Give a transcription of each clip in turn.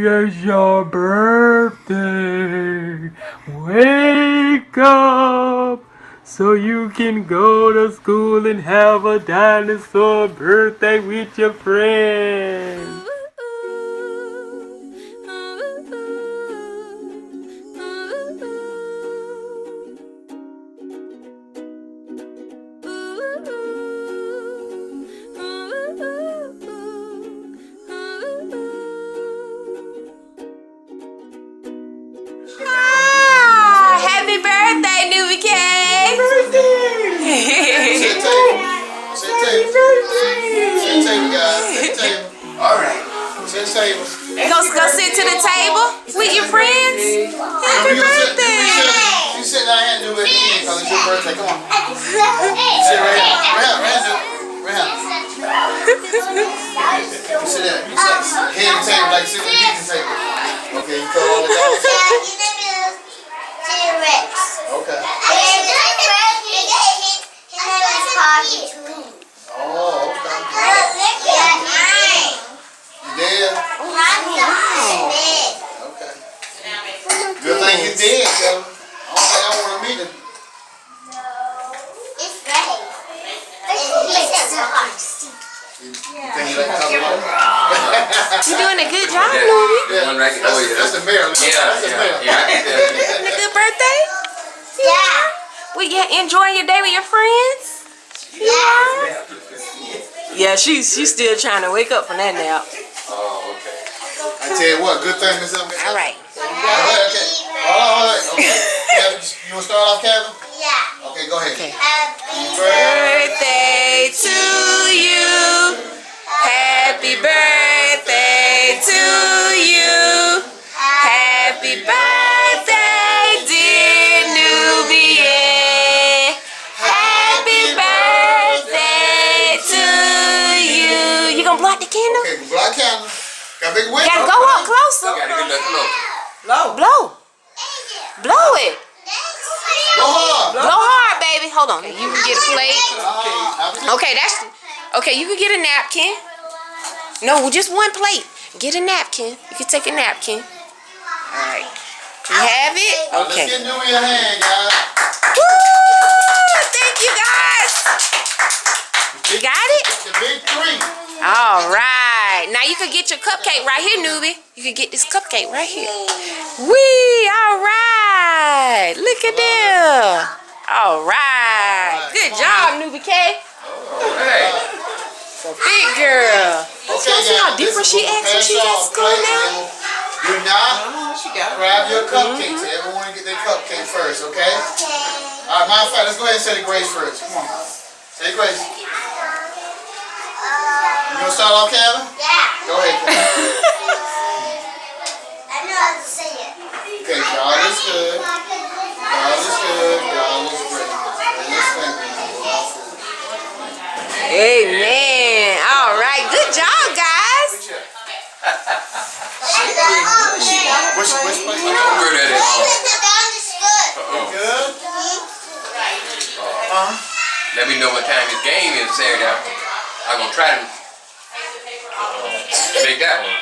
it's your birthday. Wake up so you can go to school and have a dinosaur birthday with your friends. Happy birthday, Nubian. Go sit to the table with your friends. Happy birthday. You sit down here and do it again because it's your birthday. Come on. Sit right here. Right here. You sit there. You sit head and table like sitting at the kitchen table. Okay, you cut all the dogs. Okay. Oh, okay. You dead? Okay. Good thing you dead, Kevin. I don't think I want to meet him. You're doing a good job, Nubian. That's the mayor. That's the mayor. Having a good birthday? Yeah. Well, you enjoying your day with your friends? Yeah. Yeah, she's still trying to wake up from that nap. Oh, okay. I tell you what, good thing, Miss Emma. All right. Okay. All right. Okay. Kevin, you want to start off, Kevin? Yeah. Okay, go ahead. Okay. Happy birthday to you. Happy birthday to you. Happy birthday, dear Nubian. Happy birthday to you. You gonna block the candle? Okay, block candle. Got a big window. Gotta go up closer. Blow. Blow it. Go hard. Blow hard, baby. Hold on. You can get a plate. Okay, okay, you can get a napkin. No, just one plate. Get a napkin. You can take a napkin. Alright. You have it? Okay. Let's get Nubian your hand, guys. Woo! Thank you, guys. You got it? The big three. Alright. Now you can get your cupcake right here, Nubian. You can get this cupcake right here. Wee! Alright. Look at them. Alright. Good job, Nubian K. Alright. Big girl. Okay, see how different she acts when she's at school now? Do not grab your cupcakes. Everyone get their cupcake first, okay? All right, matter of fact, let's go ahead and say the grace first. Come on. Say grace. You want to start off, Kevin? Yeah. Go ahead, Kevin. I know how to say it. Okay, God is good. God is good. God is great. Let's thank you. Amen. All right. Good job, guys. Which place? Good? Let me know what time his game is Saturday. I'm going to try to make that one.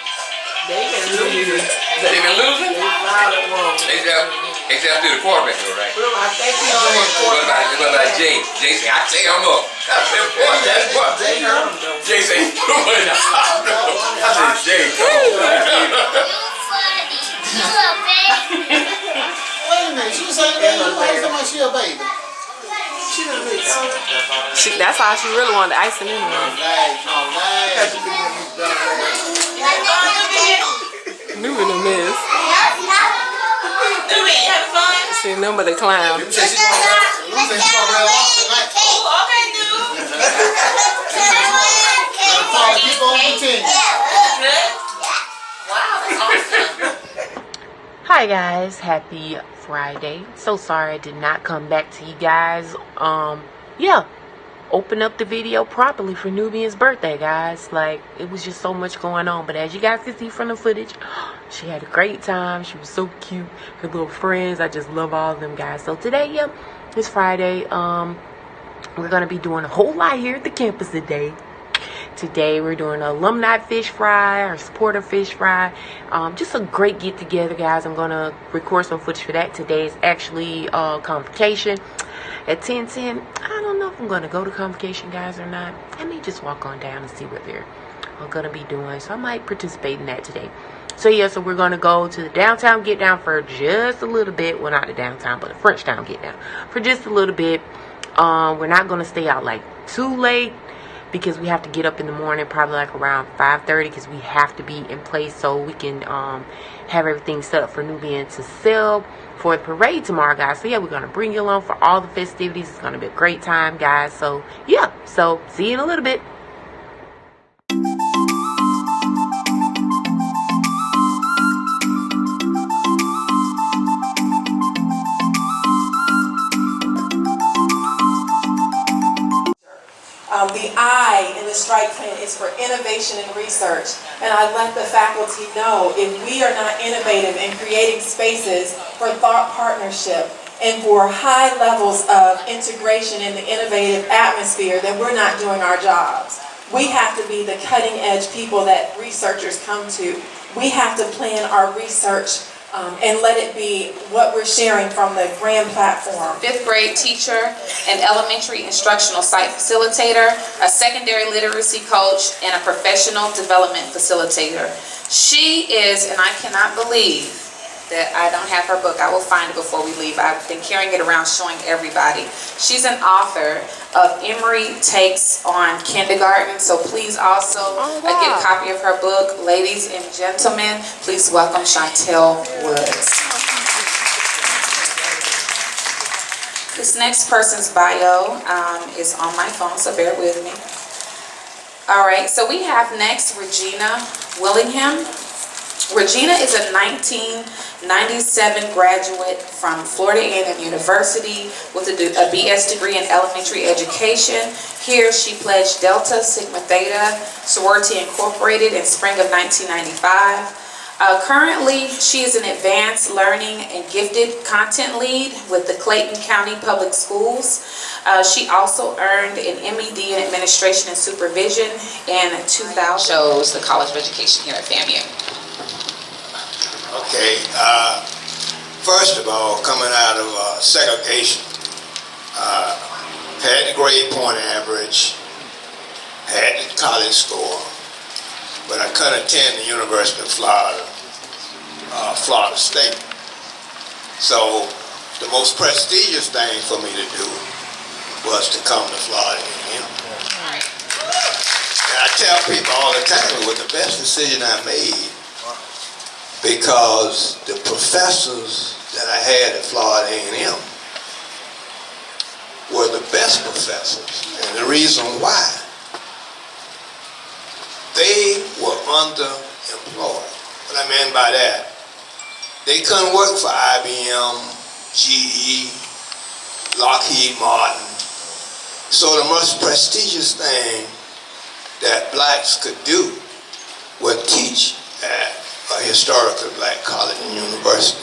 They've been losing? Except to the quarterback, though, right? I think he's on the quarterback. What about Jay? Jay said, I say I'm up. I said, boy, that's what. Jay said, come on. I said, Jay, come on. You a baby. Wait a minute, she was saying that she a baby. That's how she really wanted the icing in there. Nubian a mess. Nubian, you having fun? See, none but the clown. You say she's going to tonight. Oh, okay, dude. Keep on continuing. Good. Wow, that's awesome. Hi guys, happy Friday. So sorry I did not come back to you guys. Yeah, open up the video properly for Nubian's birthday, guys. Like, it was just so much going on. But as you guys can see from the footage, she had a great time. She was so cute. Her little friends, I just love all of them, guys. So today, yeah, it's Friday. We're gonna be doing a whole lot here at the campus today. Today we're doing an alumni fish fry or supporter fish fry. Just a great get together, guys. I'm gonna record some footage for that. Today is actually convocation at 10:10. I don't know if I'm gonna go to convocation, guys, or not. I may just walk on down and see what they're gonna be doing. So I might participate in that today. So yeah, so we're gonna go to the downtown get down for just a little bit. Well, not the downtown, but the Frenchtown get down for just a little bit. We're not gonna stay out like too late, because we have to get up in the morning, probably like around 5:30, because we have to be in place so we can have everything set up for Nubian to sell for the parade tomorrow, guys. So yeah, we're gonna bring you along for all the festivities. It's gonna be a great time, guys. So yeah, so see you in a little bit. The I in the strike plan is for innovation and research. And I let the faculty know, if we are not innovative in creating spaces for thought partnership and for high levels of integration in the innovative atmosphere, then we're not doing our jobs. We have to be the cutting edge people that researchers come to. We have to plan our research and let it be what we're sharing from the grand platform. 5th grade teacher, an elementary instructional site facilitator, a secondary literacy coach, and a professional development facilitator. She is, and I cannot believe that I don't have her book. I will find it before we leave. I've been carrying it around showing everybody. She's an author of Emory Takes on Kindergarten, so please also get a copy of her book. Ladies and gentlemen, please welcome Chantel Woods. This next person's bio is on my phone, so bear with me. All right, so we have next Regina Willingham. Regina is a 1997 graduate from Florida A&M University with a BS degree in elementary education. Here she pledged Delta Sigma Theta Sorority Incorporated in spring of 1995. Currently, she is an advanced learning and gifted content lead with the Clayton County Public Schools. She also earned an MED in Administration and Supervision in 2000. Shows the College of Education here at FAMU. Okay, first of all, coming out of segregation, had the grade point average, had the college score, but I couldn't attend the University of Florida, Florida State. So the most prestigious thing for me to do was to come to Florida A&M. And I tell people all the time it was the best decision I made, because the professors that I had at Florida A&M were the best professors. And the reason why, they were underemployed. What I mean by that, they couldn't work for IBM, GE, Lockheed Martin. So the most prestigious thing that blacks could do was teach at a historically black college and university.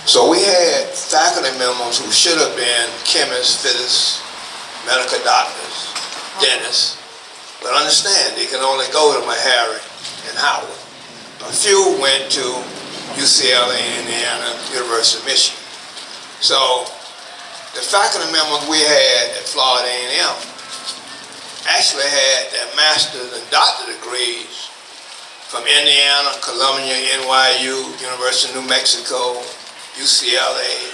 So we had faculty members who should have been chemists, physicists, medical doctors, dentists, but understand they can only go to Meharry and Howard. A few went to UCLA, Indiana, University of Michigan. So the faculty members we had at Florida A&M actually had their master's and doctorate degrees from Indiana, Columbia, NYU, University of New Mexico, UCLA,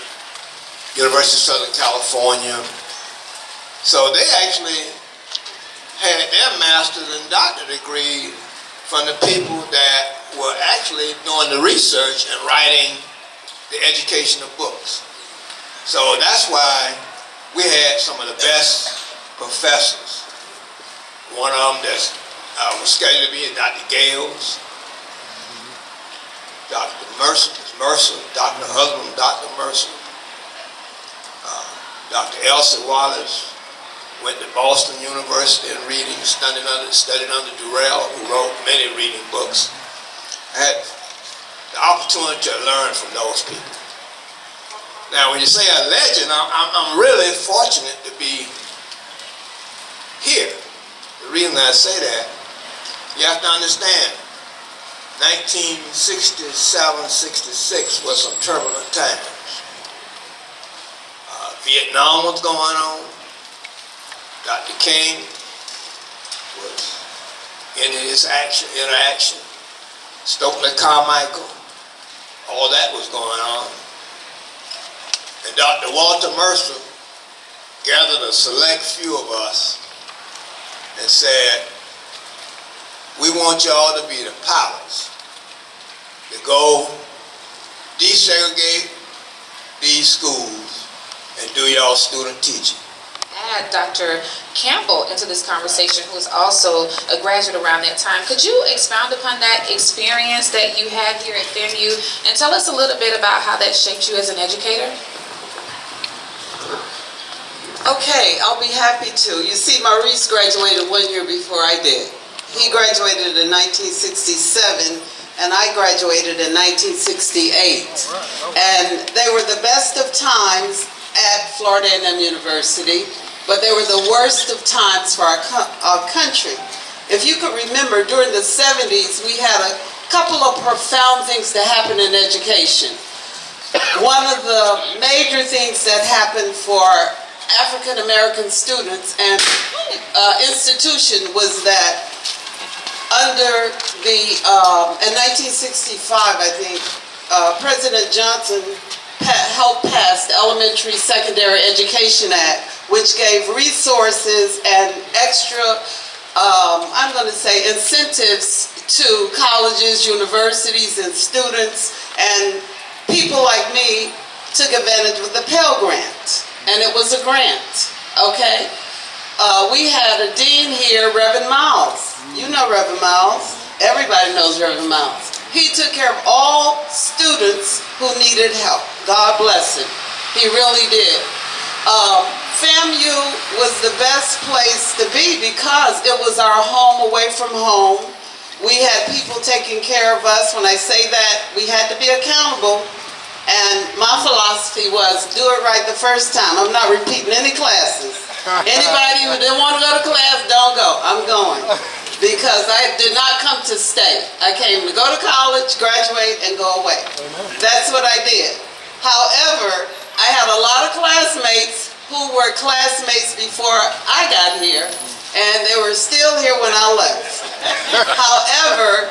University of Southern California. So they actually had their master's and doctorate degrees from the people that were actually doing the research and writing the educational books. So that's why we had some of the best professors. One of them that's was scheduled to be Dr. Gales, Dr. Mercer, Dr. Husband, Dr. Mercer, Dr. Elsie Wallace, went to Boston University and studied under Durrell, who wrote many reading books. I had the opportunity to learn from those people. Now, when you say a legend, I'm really fortunate to be here. The reason I say that, you have to understand, 1967, 66 was some turbulent times. Vietnam was going on. Dr. King was in his interaction. Stokely Carmichael, all that was going on. And Dr. Walter Mercer gathered a select few of us and said, we want y'all to be the pilots to go desegregate these schools and do y'all student teaching. Add Dr. Campbell into this conversation, who was also a graduate around that time. Could you expound upon that experience that you had here at FAMU and tell us a little bit about how that shaped you as an educator? Okay, I'll be happy to. You see, Maurice graduated 1 year before I did. He graduated in 1967, and I graduated in 1968. And they were the best of times at Florida A&M University, but they were the worst of times for our country. If you could remember, during the 70s, we had a couple of profound things that happened in education. One of the major things that happened for African American students and institution was that under the, in 1965, I think, President Johnson helped pass the Elementary Secondary Education Act, which gave resources and extra, I'm going to say, incentives to colleges, universities, and students, and people like me took advantage of the Pell Grant, and it was a grant, okay? We had a dean here, Reverend Miles. You know Reverend Miles. Everybody knows Reverend Miles. He took care of all students who needed help. God bless him. He really did. FAMU was the best place to be because it was our home away from home. We had people taking care of us. When I say that, we had to be accountable. And my philosophy was, do it right the first time. I'm not repeating any classes. Anybody who didn't want to go to class, don't go. I'm going. Because I did not come to stay. I came to go to college, graduate, and go away. That's what I did. However, I had a lot of classmates who were classmates before I got here, and they were still here when I left. However,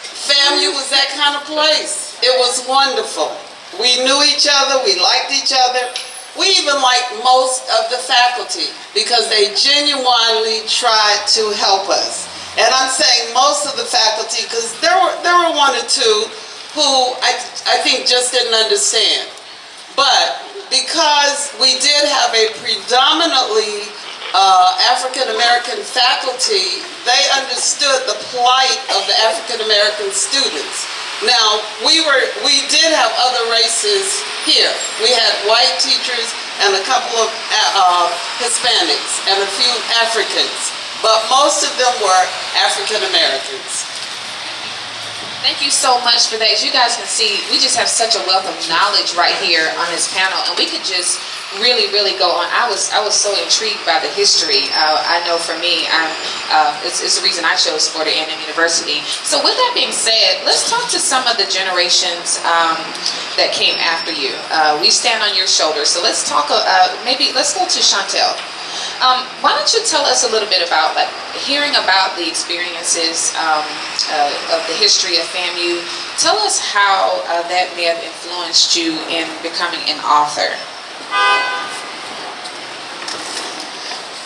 FAMU was that kind of place. It was wonderful. We knew each other, we liked each other. We even liked most of the faculty because they genuinely tried to help us. And I'm saying most of the faculty because there were one or two who I think just didn't understand. But because we did have a predominantly African American faculty, they understood the plight of the African American students. Now, we did have other races here. We had white teachers and a couple of Hispanics and a few Africans, but most of them were African Americans. Thank you so much for that. As you guys can see, we just have such a wealth of knowledge right here on this panel, and we could just really go on. I was so intrigued by the history. I know for me, it's the reason I chose Florida A&M University. So with that being said, let's talk to some of the generations that came after you. We stand on your shoulders. So let's talk. Let's go to Chantel. Why don't you tell us a little bit about, like, hearing about the experiences of the history of FAMU. Tell us how that may have influenced you in becoming an author.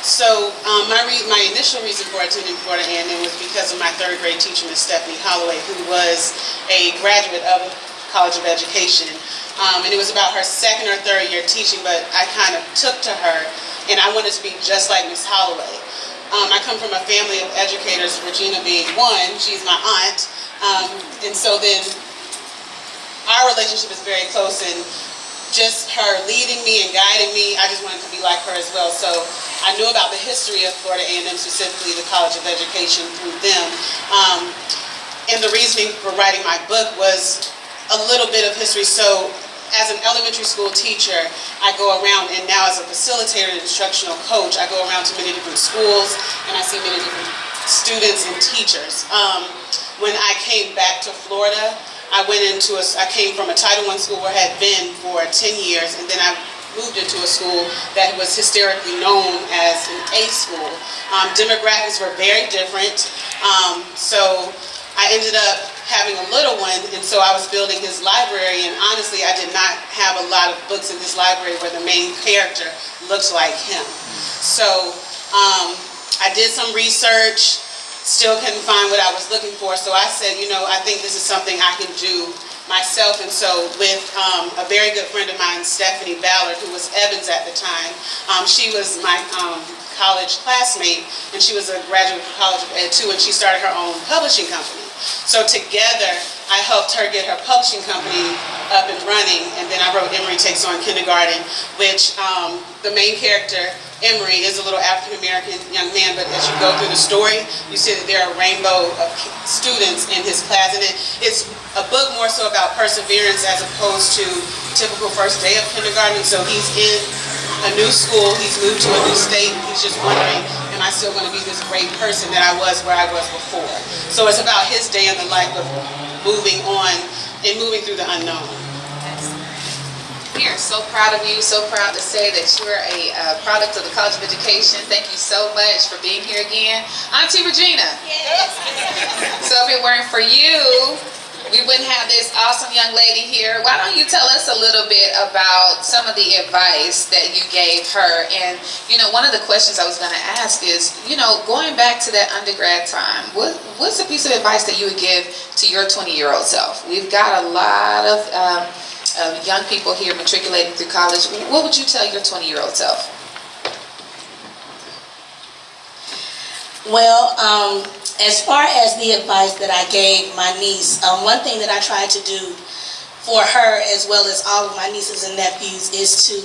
So my initial reason for attending Florida A&M was because of my third grade teacher, Miss Stephanie Holloway, who was a graduate of College of Education. And it was about her second or third year teaching, but I kind of took to her, and I wanted to be just like Miss Holloway. I come from a family of educators, Regina being one. She's my aunt. And so then our relationship is very close, and just her leading me and guiding me, I just wanted to be like her as well. So I knew about the history of Florida A&M, specifically the College of Education, through them. And the reasoning for writing my book was a little bit of history. So as an elementary school teacher, I go around, and now as a facilitator and instructional coach, I go around to many different schools, and I see many different students and teachers. When I came back to Florida, I came from a Title I school where I had been for 10 years, and then I moved into a school that was hysterically known as an A school. Demographics were very different, so I ended up having a little one, and so I was building his library, and honestly, I did not have a lot of books in this library where the main character looks like him. So I did some research, still couldn't find what I was looking for, so I said, I think this is something I can do myself. And so with a very good friend of mine, Stephanie Ballard, who was Evans at the time, she was my college classmate, and she was a graduate from College of Ed too, and she started her own publishing company. So together, I helped her get her publishing company up and running, and then I wrote Emery Takes on Kindergarten, which the main character, Emery, is a little African-American young man, but as you go through the story, you see that there are a rainbow of students in his class, and it's a book more so about perseverance as opposed to typical first day of kindergarten. So he's in a new school, he's moved to a new state, he's just wondering, am I still going to be this great person that I was where I was before? So it's about his day in the life of moving on and moving through the unknown. We are so proud of you, so proud to say that you're a product of the College of Education. Thank you so much for being here again. Auntie Regina. Yes. So if it weren't for you, we wouldn't have this awesome young lady here. Why don't you tell us a little bit about some of the advice that you gave her? And, one of the questions I was going to ask is, going back to that undergrad time, what's a piece of advice that you would give to your 20-year-old self? We've got a lot of young people here matriculating through college. What would you tell your 20-year-old self? Well, as far as the advice that I gave my niece, one thing that I tried to do for her as well as all of my nieces and nephews is to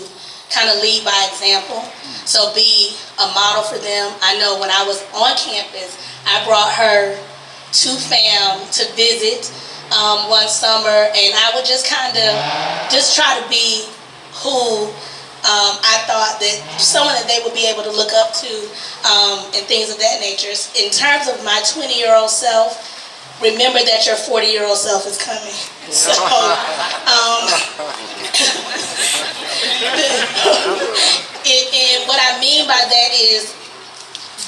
kind of lead by example. So be a model for them. I know when I was on campus, I brought her to FAM to visit one summer, and I would just try to be who I thought that someone that they would be able to look up to, and things of that nature. In terms of my 20-year-old self, remember that your 40-year-old self is coming. So, and what I mean by that is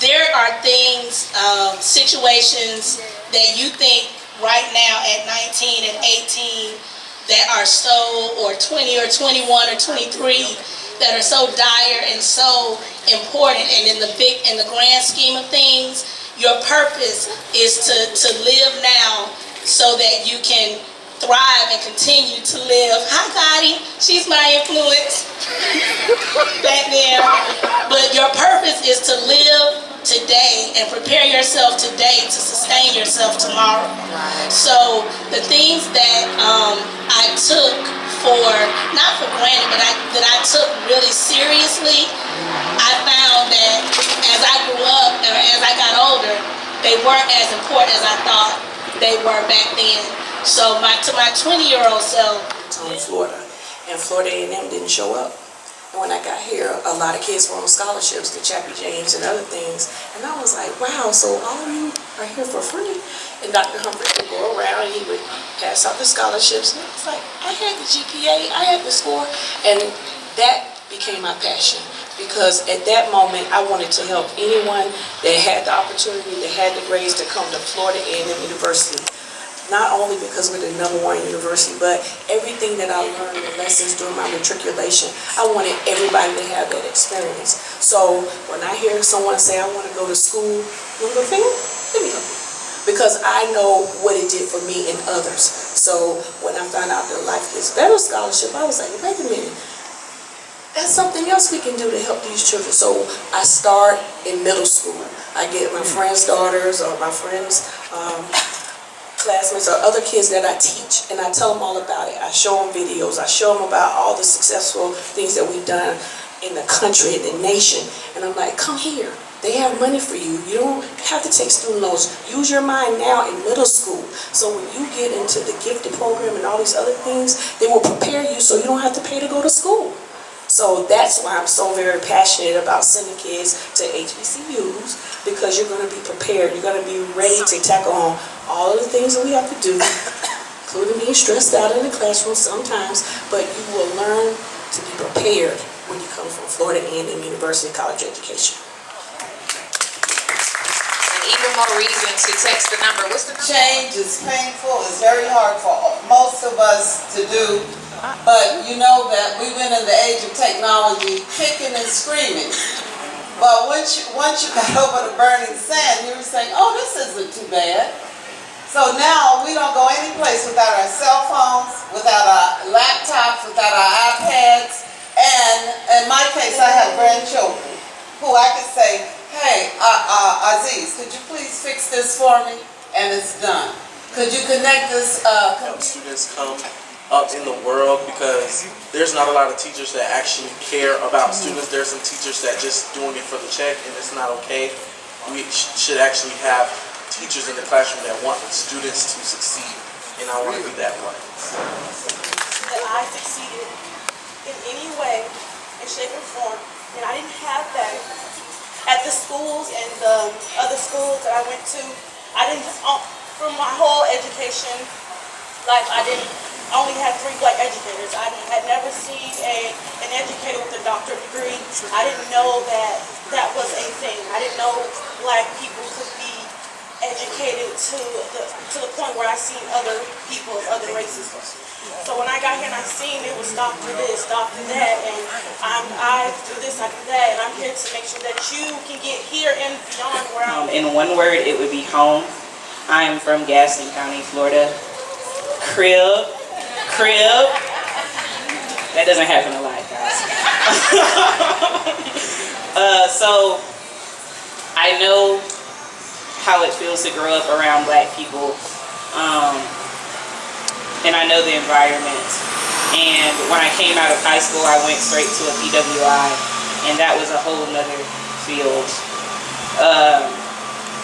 there are things, situations that you think right now at 19 and 18 that are or 20 or 21 or 23 that are so dire and so important, and in the grand scheme of things, your purpose is to live now so that you can thrive and continue to live. Hi, Gotti. She's my influence back there. But your purpose is to live today and prepare yourself today to sustain yourself tomorrow. So the things that I took not for granted, but that I took really seriously, I found that as I grew up or as I got older, they weren't as important as I thought they were back then. So to my 20-year-old self, in Florida, and Florida A&M didn't show up. And when I got here, a lot of kids were on scholarships to Chappie James and other things. And I was like, wow, so all of you are here for free? And Dr. Humphrey would go around and he would pass out the scholarships. And I was like, I had the GPA, I had the score. And that became my passion. Because at that moment, I wanted to help anyone that had the opportunity, that had the grades to come to Florida A&M University. Not only because we're the #1 university, but everything that I learned, the lessons during my matriculation, I wanted everybody to have that experience. So when I hear someone say, I want to go to school, you want to go to FAMU? Let me help you. Because I know what it did for me and others. So when I found out the Life Gets Better scholarship, I was like, wait a minute. That's something else we can do to help these children. So I start in middle school. I get my friends' daughters or my friends' classmates or other kids that I teach, and I tell them all about it. I show them videos. I show them about all the successful things that we've done in the country, in the nation. And I'm like, come here. They have money for you. You don't have to take student loans. Use your mind now in middle school. So when you get into the gifted program and all these other things, they will prepare you so you don't have to pay to go to school. So that's why I'm so very passionate about sending kids to HBCUs, because you're going to be prepared. You're going to be ready to tackle on all of the things that we have to do, including being stressed out in the classroom sometimes, but you will learn to be prepared when you come from Florida A&M University College of Education. And even more reason to text the number. What's the number? Change is painful. It's very hard for most of us to do. But you know that we went in the age of technology kicking and screaming. But once you got over the burning sand, you were saying, oh, this isn't too bad. So now we don't go any place without our cell phones, without our laptops, without our iPads. And in my case, I have grandchildren who I could say, hey, Aziz, could you please fix this for me? And it's done. Could you connect this? Students come up in the world because there's not a lot of teachers that actually care about students. There's some teachers that just doing it for the check, and it's not okay. We should actually have teachers in the classroom that want students to succeed, and I want to be that one. That I succeeded in any way, in shape or form, and I didn't have that at the schools and the other schools that I went to. I didn't, from my whole education life, I only had 3 black educators. I had never seen an educator with a doctorate degree. I didn't know that was a thing. I didn't know black people could be educated to the point where I seen other people of other races. So when I got here and I seen it was doctor this, doctor that, and I do this, I do that, and I'm here to make sure that you can get here and beyond where I'm. In one word, it would be home. I am from Gaston County, Florida. Crib. That doesn't happen a lot, guys. So I know how it feels to grow up around black people, and I know the environment. And when I came out of high school, I went straight to a PWI, and that was a whole nother field.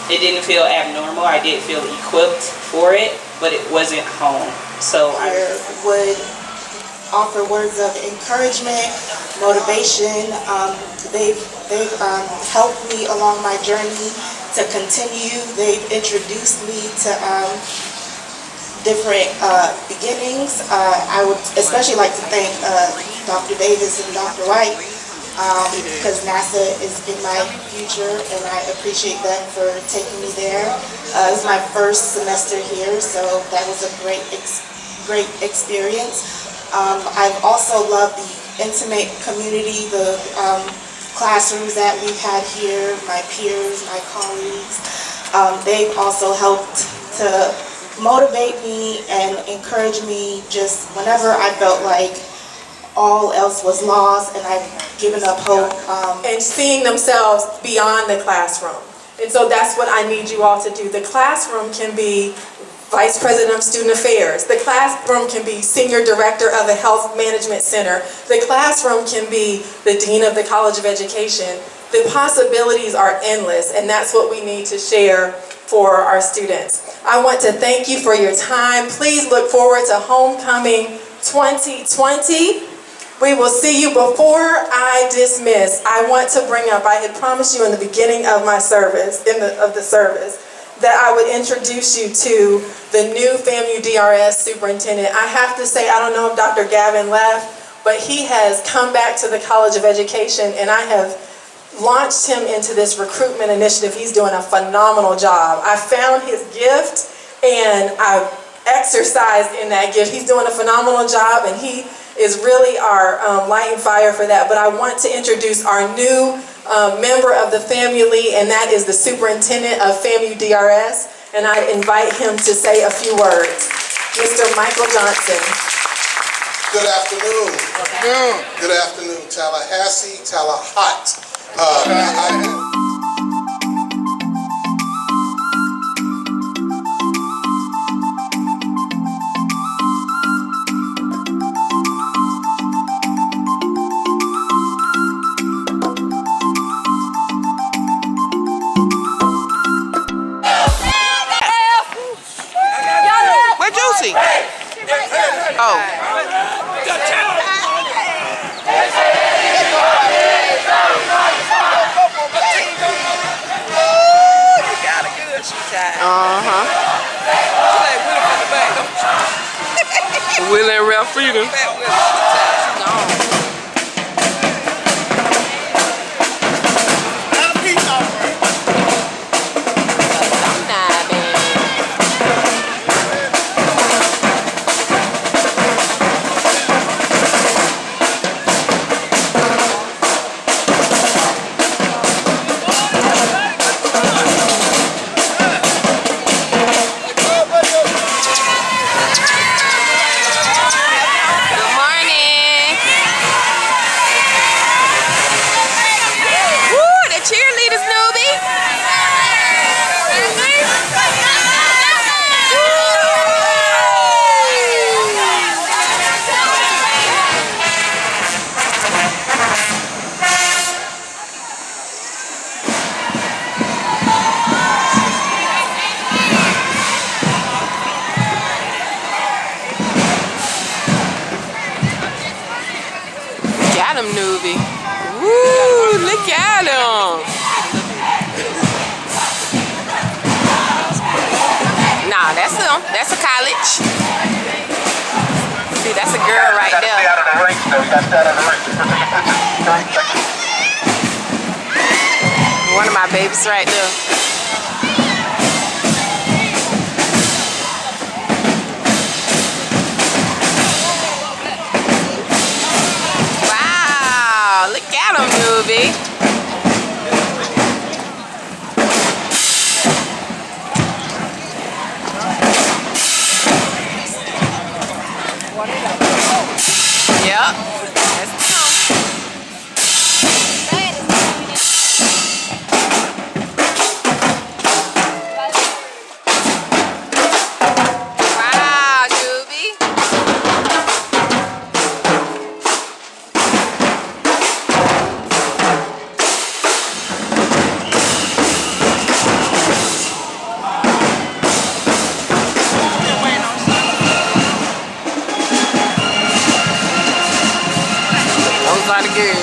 It didn't feel abnormal. I did feel equipped for it, but it wasn't home. So I would offer words of encouragement, motivation. They've helped me along my journey to continue. They've introduced me to different beginnings. I would especially like to thank Dr. Davis and Dr. White, because NASA is in my future, and I appreciate them for taking me there. This is my first semester here, so that was a great experience. I've also loved the intimate community, the classrooms that we've had here, my peers, my colleagues. They've also helped to motivate me and encourage me just whenever I felt like all else was lost and I've given up hope. And seeing themselves beyond the classroom. And so that's what I need you all to do. The classroom can be Vice President of Student Affairs. The classroom can be Senior Director of a Health Management Center. The classroom can be the Dean of the College of Education. The possibilities are endless, and that's what we need to share for our students. I want to thank you for your time. Please look forward to Homecoming 2020. We will see you. Before I dismiss, I want to bring up, I had promised you in the beginning of my service, that I would introduce you to the new FAMU D.I.Y.erss superintendent. I have to say, I don't know if Dr. Gavin left, but he has come back to the College of Education, and I have launched him into this recruitment initiative. He's doing a phenomenal job. I found his gift, and I've exercised in that gift. He's doing a phenomenal job, and he is really our light and fire for that. But I want to introduce our new member of the family, and that is the superintendent of FAMU D.I.Y.erss, and I invite him to say a few words. Mr. Michael Johnson. Good afternoon. Good afternoon, Tallahassee, Tallahat. she? Oh. Will and Ralphina. Got him, Nubian. Woo, look at him. Nah, that's him. That's a college. See, that's a girl right there. One of my babies right there. Look at him, Nubian. Yep. That's him. Wow, Nubian. Those are the girls.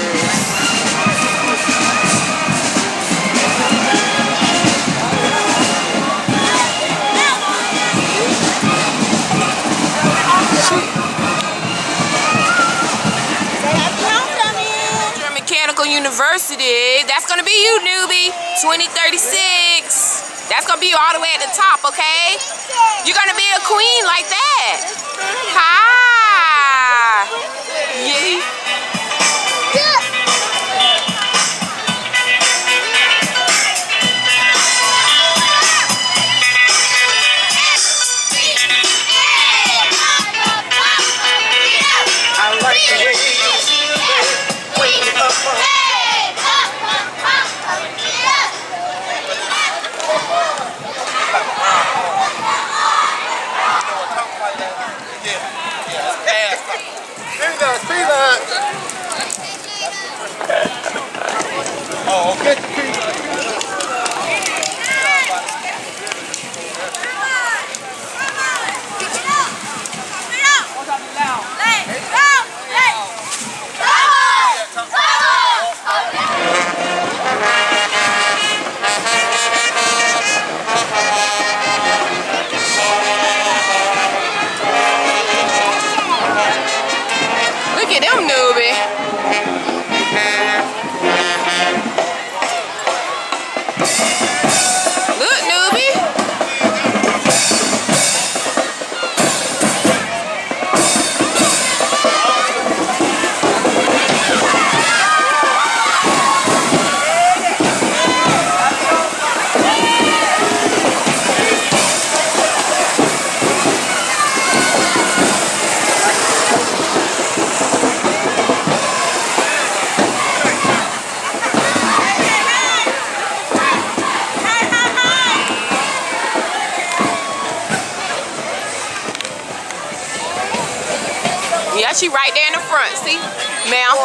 Mechanical University. That's gonna be you, newbie. 2036. That's gonna be you all the way at the top, okay? You're gonna be a queen like that. Hi. Yeah. I like the way you wake up. Oh, okay. Look at them, Nubian. Look, Nubian. Yeah, she right there in the front, see? Ma'am.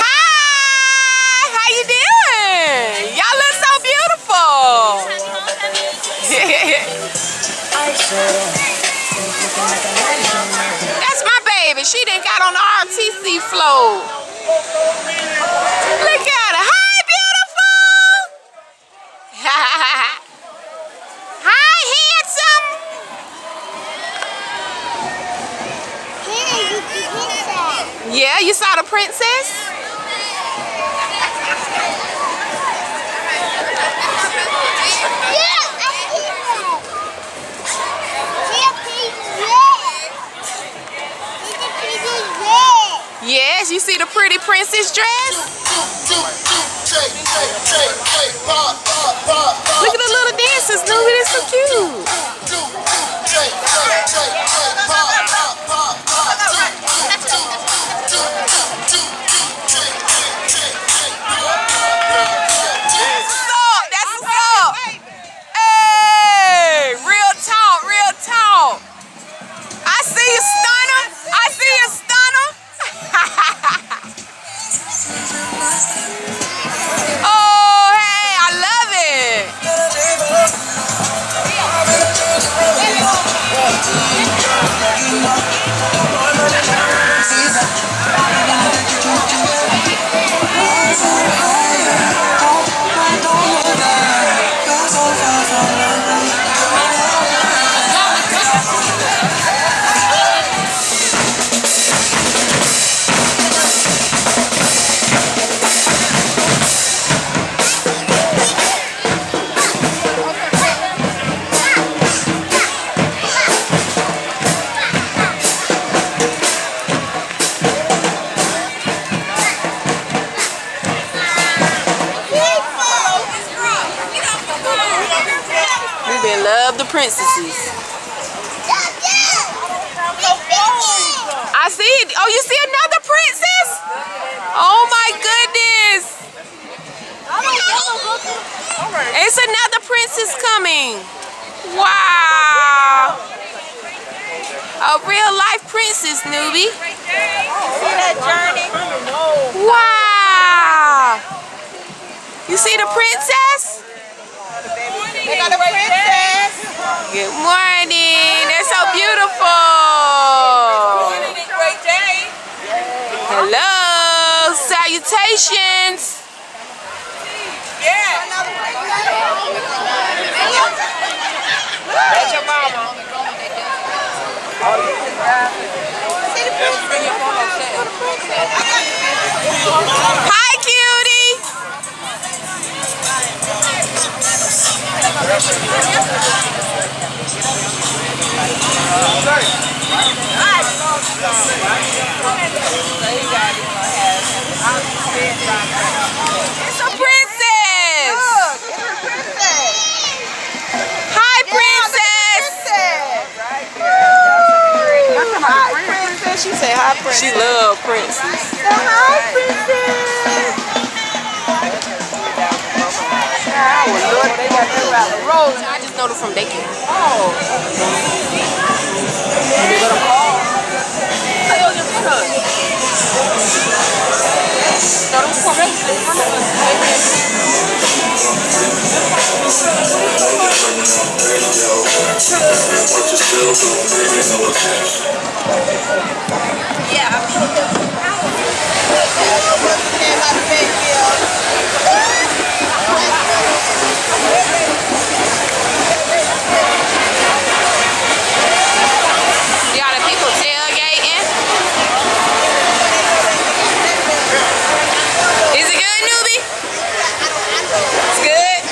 Hi, how you doing? doing? Y'all look so beautiful. That's my baby. She done got on the RTC float. Look at her. Hi, beautiful. Hi, handsome. Yeah, you saw the princess? Yes, you see the pretty princess dress? Look at the little dancers, Nubian, they're so cute. That's what's up. Hey, real talk, real talk. I see you, stunner. I see you, stunner. Oh, hey, I love it. Love the princesses. I see it. Oh, you see another princess? Oh my goodness. It's another princess coming. Wow. A real life princess, newbie. See that journey? Wow. You see the princess? They got a princess. Good morning. They're so beautiful. Great day. Hello. Salutations. Yeah. That's your mama. Hi, cutie. It's a princess. Hi, princess. Hi, princess. She said hi, princess. She love princess. Hi, princess. They got that rolling. I just know them from daycare. Oh. Y'all, the people tailgating. Is it good, newbie? It's good?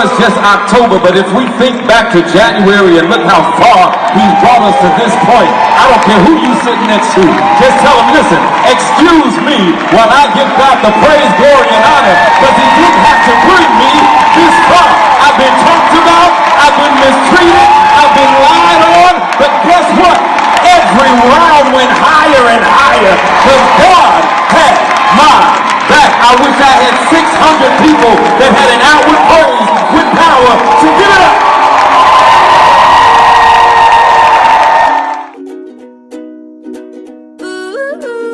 it's just October, but if we think back to January and look how far he's brought us to this point, I don't care who you sitting next to. Just tell him, listen, excuse me while I give God the praise, glory, and honor, because he didn't have to bring me this far. I've been talked about, I've been mistreated, I've been lied on, but guess what? Every round went higher and higher because God had my back. I wish I had 600 people that had an outward praise with power to give it up. Ooh.